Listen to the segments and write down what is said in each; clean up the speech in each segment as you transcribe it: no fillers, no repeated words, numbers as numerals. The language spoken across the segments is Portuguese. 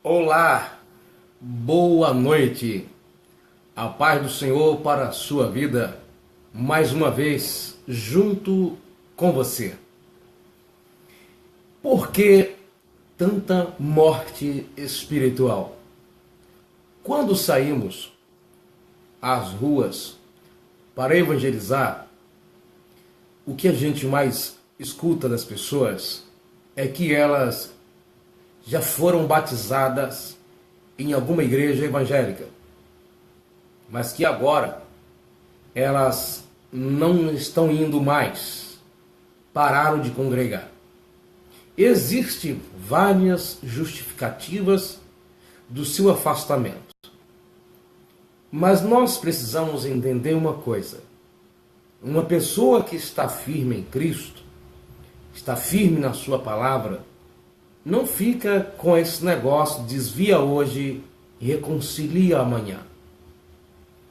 Olá, boa noite. A paz do Senhor para a sua vida, mais uma vez, junto com você. Por que tanta morte espiritual? Quando saímos às ruas para evangelizar, o que a gente mais escuta das pessoas é que elas já foram batizadas em alguma igreja evangélica, mas que agora elas não estão indo mais, pararam de congregar. Existem várias justificativas do seu afastamento, mas nós precisamos entender uma coisa: uma pessoa que está firme em Cristo, está firme na sua palavra, não fica com esse negócio, desvia hoje e reconcilia amanhã.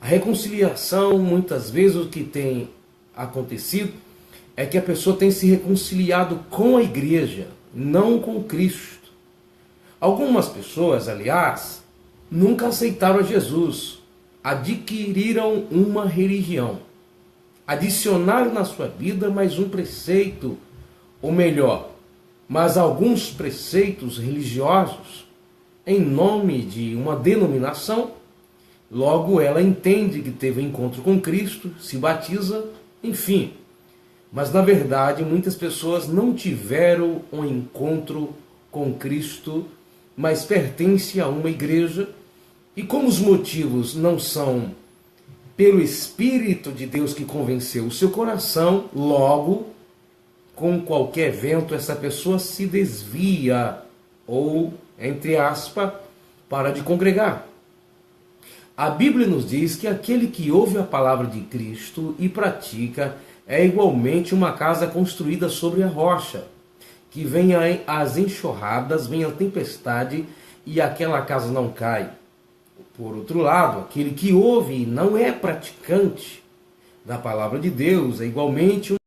A reconciliação, muitas vezes, o que tem acontecido é que a pessoa tem se reconciliado com a igreja, não com Cristo. Algumas pessoas, aliás, nunca aceitaram a Jesus, adquiriram uma religião, adicionaram na sua vida mais um preceito, ou melhor, mas alguns preceitos religiosos em nome de uma denominação. Logo ela entende que teve um encontro com Cristo, se batiza, enfim. Mas na verdade muitas pessoas não tiveram um encontro com Cristo, mas pertencem a uma igreja, e como os motivos não são pelo Espírito de Deus que convenceu o seu coração, logo, com qualquer vento, essa pessoa se desvia ou, entre aspas, para de congregar. A Bíblia nos diz que aquele que ouve a palavra de Cristo e pratica é igualmente uma casa construída sobre a rocha, que vem as enxurradas, vem a tempestade e aquela casa não cai. Por outro lado, aquele que ouve e não é praticante da palavra de Deus é igualmente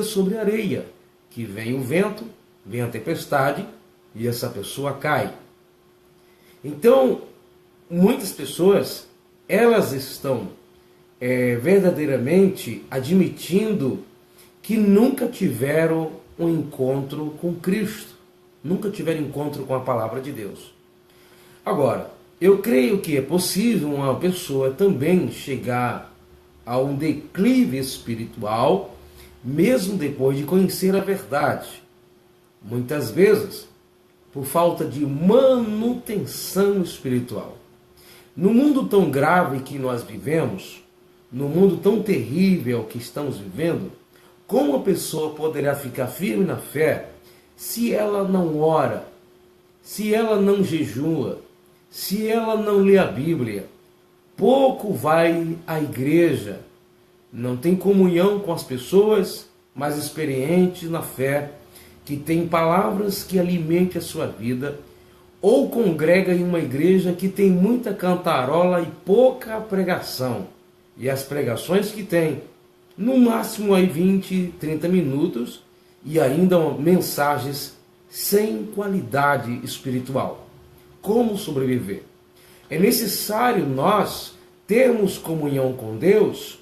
sobre areia, que vem o vento, vem a tempestade e essa pessoa cai. Então, muitas pessoas, elas estão verdadeiramente admitindo que nunca tiveram um encontro com Cristo, nunca tiveram encontro com a palavra de Deus. Agora, eu creio que é possível uma pessoa também chegar a um declive espiritual, mesmo depois de conhecer a verdade. Muitas vezes, por falta de manutenção espiritual. No mundo tão grave que nós vivemos, no mundo tão terrível que estamos vivendo, como a pessoa poderá ficar firme na fé se ela não ora, se ela não jejua, se ela não lê a Bíblia? Pouco vai à igreja, não tem comunhão com as pessoas mais experientes na fé, que tem palavras que alimentem a sua vida, ou congrega em uma igreja que tem muita cantarola e pouca pregação. E as pregações que tem, no máximo aí 20, 30 minutos, e ainda mensagens sem qualidade espiritual. Como sobreviver? É necessário nós termos comunhão com Deus,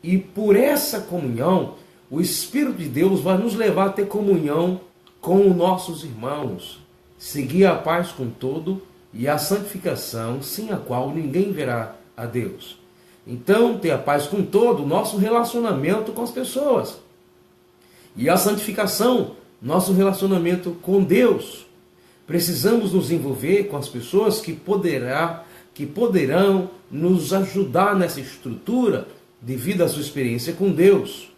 e por essa comunhão, o Espírito de Deus vai nos levar a ter comunhão com os nossos irmãos, seguir a paz com todo e a santificação, sem a qual ninguém verá a Deus. Então, ter a paz com todo o nosso relacionamento com as pessoas. E a santificação, nosso relacionamento com Deus. Precisamos nos envolver com as pessoas que poderão nos ajudar nessa estrutura devido à sua experiência com Deus.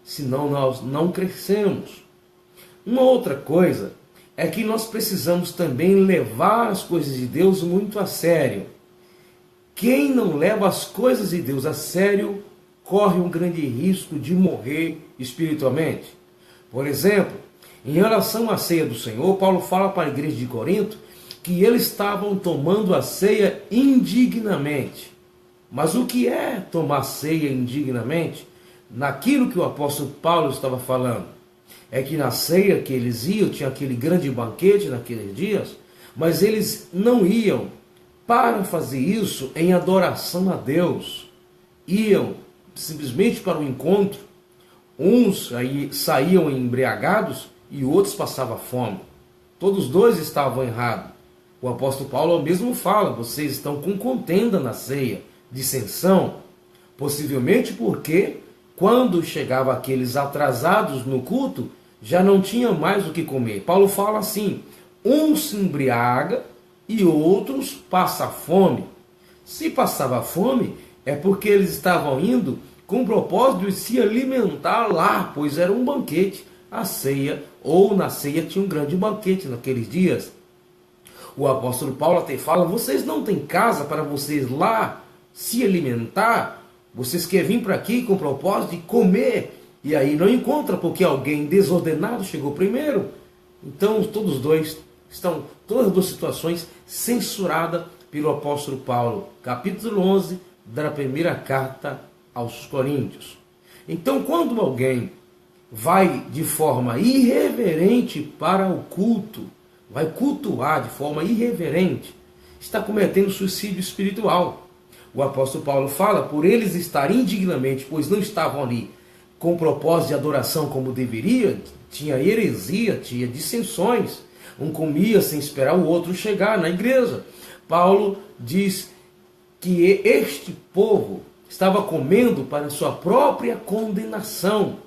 Senão nós não crescemos. Uma outra coisa é que nós precisamos também levar as coisas de Deus muito a sério. Quem não leva as coisas de Deus a sério corre um grande risco de morrer espiritualmente. Por exemplo, em relação à ceia do Senhor, Paulo fala para a igreja de Corinto que eles estavam tomando a ceia indignamente. Mas o que é tomar ceia indignamente? Naquilo que o apóstolo Paulo estava falando, é que na ceia que eles iam, tinha aquele grande banquete naqueles dias, Mas eles não iam para fazer isso em adoração a Deus. Iam simplesmente para o encontro. Uns aí saíam embriagados e outros passavam fome. Todos dois estavam errados. O apóstolo Paulo mesmo fala: vocês estão com contenda na ceia, dissensão, possivelmente porque quando chegava aqueles atrasados no culto, já não tinha mais o que comer. Paulo fala assim: um se embriaga e outros passam fome. Se passava fome, é porque eles estavam indo com o propósito de se alimentar lá, pois era um banquete, a ceia, ou na ceia tinha um grande banquete naqueles dias. O apóstolo Paulo até fala: vocês não têm casa para vocês lá se alimentar? Vocês querem vir para aqui com o propósito de comer, e aí não encontra porque alguém desordenado chegou primeiro. Então todos dois estão, todas as duas situações censuradas pelo apóstolo Paulo, capítulo 11 da primeira carta aos Coríntios. Então, quando alguém vai de forma irreverente para o culto, vai cultuar de forma irreverente, está cometendo suicídio espiritual. O apóstolo Paulo fala: por eles estarem indignamente, pois não estavam ali com propósito de adoração como deveria, tinha heresia, tinha dissensões, um comia sem esperar o outro chegar na igreja. Paulo diz que este povo estava comendo para sua própria condenação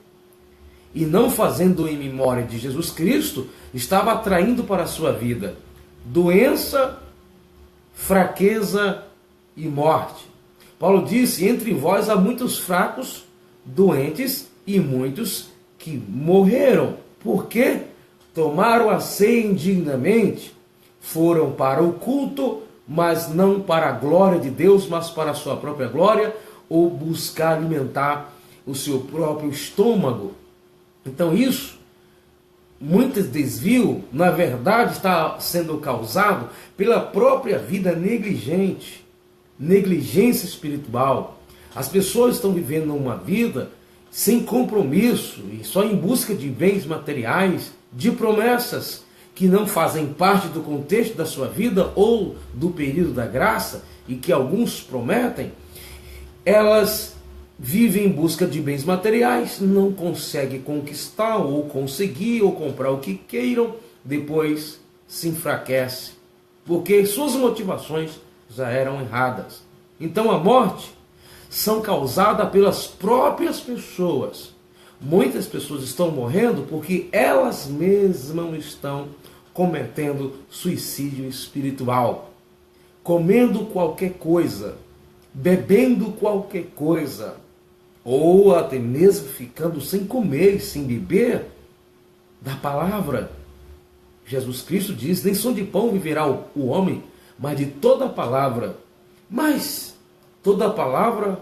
e não fazendo em memória de Jesus Cristo, estava atraindo para a sua vida doença, fraqueza e morte. Paulo disse: entre vós há muitos fracos, doentes e muitos que morreram. Por quê? Tomaram a ceia indignamente, foram para o culto, mas não para a glória de Deus, mas para a sua própria glória, ou buscar alimentar o seu próprio estômago. Então isso, muitos desvios, na verdade, está sendo causado pela própria vida negligente, negligência espiritual. As pessoas estão vivendo uma vida sem compromisso e só em busca de bens materiais, de promessas que não fazem parte do contexto da sua vida ou do período da graça e que alguns prometem. Elas vivem em busca de bens materiais, não conseguem conquistar ou conseguir ou comprar o que queiram, depois se enfraquece, porque suas motivações já eram erradas. Então a morte são causadas pelas próprias pessoas. Muitas pessoas estão morrendo porque elas mesmas estão cometendo suicídio espiritual, comendo qualquer coisa, bebendo qualquer coisa, ou até mesmo ficando sem comer e sem beber da palavra. Jesus Cristo diz: nem só de pão viverá o homem, mas de toda a palavra. Mas toda a palavra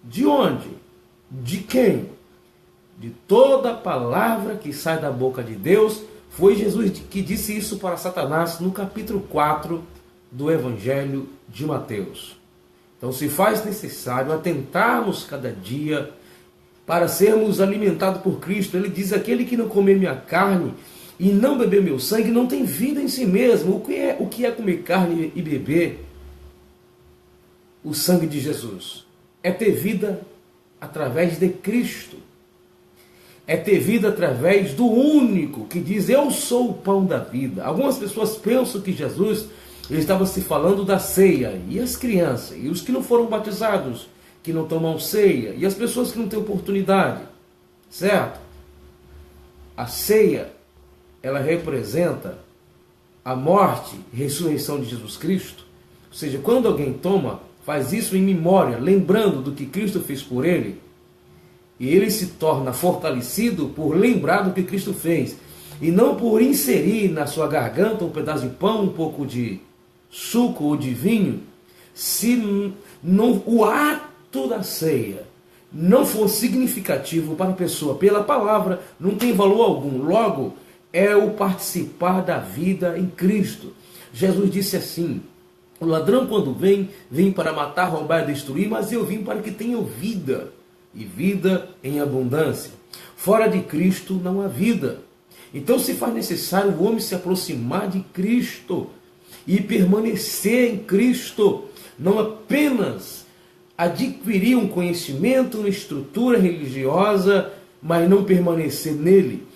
de onde? De quem? De toda a palavra que sai da boca de Deus. Foi Jesus que disse isso para Satanás no capítulo 4 do Evangelho de Mateus. Então se faz necessário atentarmos cada dia para sermos alimentados por Cristo. Ele diz: aquele que não comer minha carne e não beber meu sangue não tem vida em si mesmo. O que é comer carne e beber o sangue de Jesus? É ter vida através de Cristo. É ter vida através do único que diz: eu sou o pão da vida. Algumas pessoas pensam que Jesus estava se falando da ceia, e as crianças, e os que não foram batizados, que não tomam ceia, e as pessoas que não têm oportunidade, certo? A ceia, ela representa a morte e ressurreição de Jesus Cristo. Ou seja, quando alguém toma, faz isso em memória, lembrando do que Cristo fez por ele, e ele se torna fortalecido por lembrar do que Cristo fez, e não por inserir na sua garganta um pedaço de pão, um pouco de suco ou de vinho. Se não, o ato da ceia não for significativo para a pessoa pela palavra, não tem valor algum. Logo, é o participar da vida em Cristo. Jesus disse assim: o ladrão, quando vem para matar, roubar e destruir, mas eu vim para que tenham vida, e vida em abundância. Fora de Cristo não há vida. Então se faz necessário o homem se aproximar de Cristo, e permanecer em Cristo, não apenas adquirir um conhecimento, uma estrutura religiosa, mas não permanecer nele.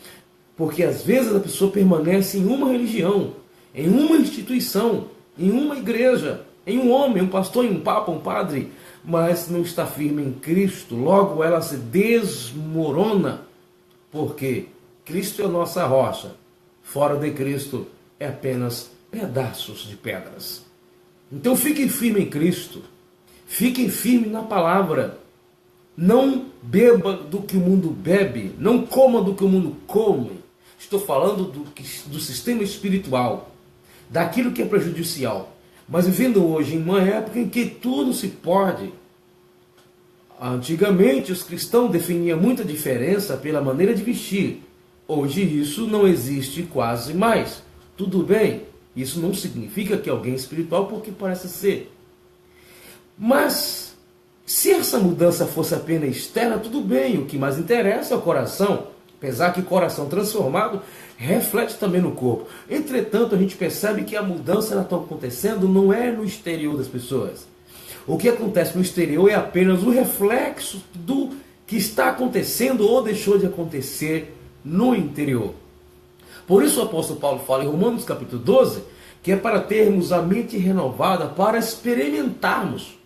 Porque às vezes a pessoa permanece em uma religião, em uma instituição, em uma igreja, em um homem, um pastor, em um papa, um padre, mas não está firme em Cristo. Logo ela se desmorona, porque Cristo é a nossa rocha. Fora de Cristo é apenas pedaços de pedras. Então fiquem firmes em Cristo. Fiquem firmes na palavra. Não beba do que o mundo bebe. Não coma do que o mundo come. Estou falando do sistema espiritual, daquilo que é prejudicial. Mas vivendo hoje em uma época em que tudo se pode. Antigamente os cristãos definiam muita diferença pela maneira de vestir. Hoje isso não existe quase mais. Tudo bem, isso não significa que alguém é espiritual porque parece ser. Mas se essa mudança fosse apenas externa, tudo bem. O que mais interessa é o coração. Apesar que o coração transformado reflete também no corpo. Entretanto, a gente percebe que a mudança está acontecendo não é no exterior das pessoas. O que acontece no exterior é apenas o reflexo do que está acontecendo ou deixou de acontecer no interior. Por isso o apóstolo Paulo fala em Romanos capítulo 12, que é para termos a mente renovada, para experimentarmos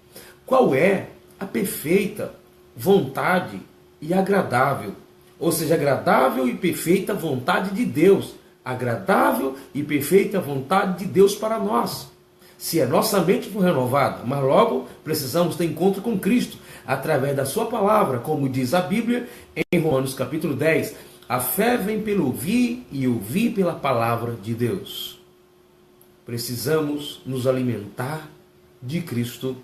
qual é a perfeita vontade e agradável. Ou seja, agradável e perfeita vontade de Deus. Agradável e perfeita vontade de Deus para nós. Se a nossa mente for renovada, mas logo precisamos ter encontro com Cristo, através da sua palavra, como diz a Bíblia em Romanos capítulo 10. A fé vem pelo ouvir e ouvir pela palavra de Deus. Precisamos nos alimentar de Cristo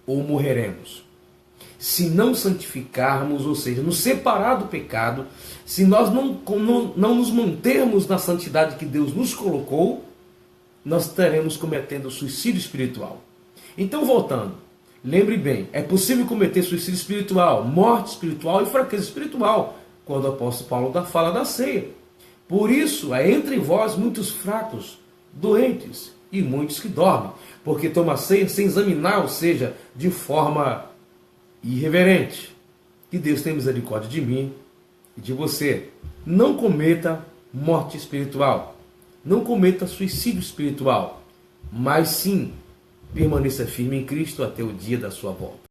ou morreremos. Se não santificarmos, ou seja, nos separar do pecado, se nós não nos mantermos na santidade que Deus nos colocou, nós estaremos cometendo suicídio espiritual. Então, voltando, lembre bem, é possível cometer suicídio espiritual, morte espiritual e fraqueza espiritual, quando o apóstolo Paulo fala da ceia. Por isso, há entre vós muitos fracos, doentes e muitos que dormem, porque toma ceia sem examinar, ou seja, de forma irreverente. Que Deus tenha misericórdia de mim e de você. Não cometa morte espiritual. Não cometa suicídio espiritual. Mas sim, permaneça firme em Cristo até o dia da sua volta.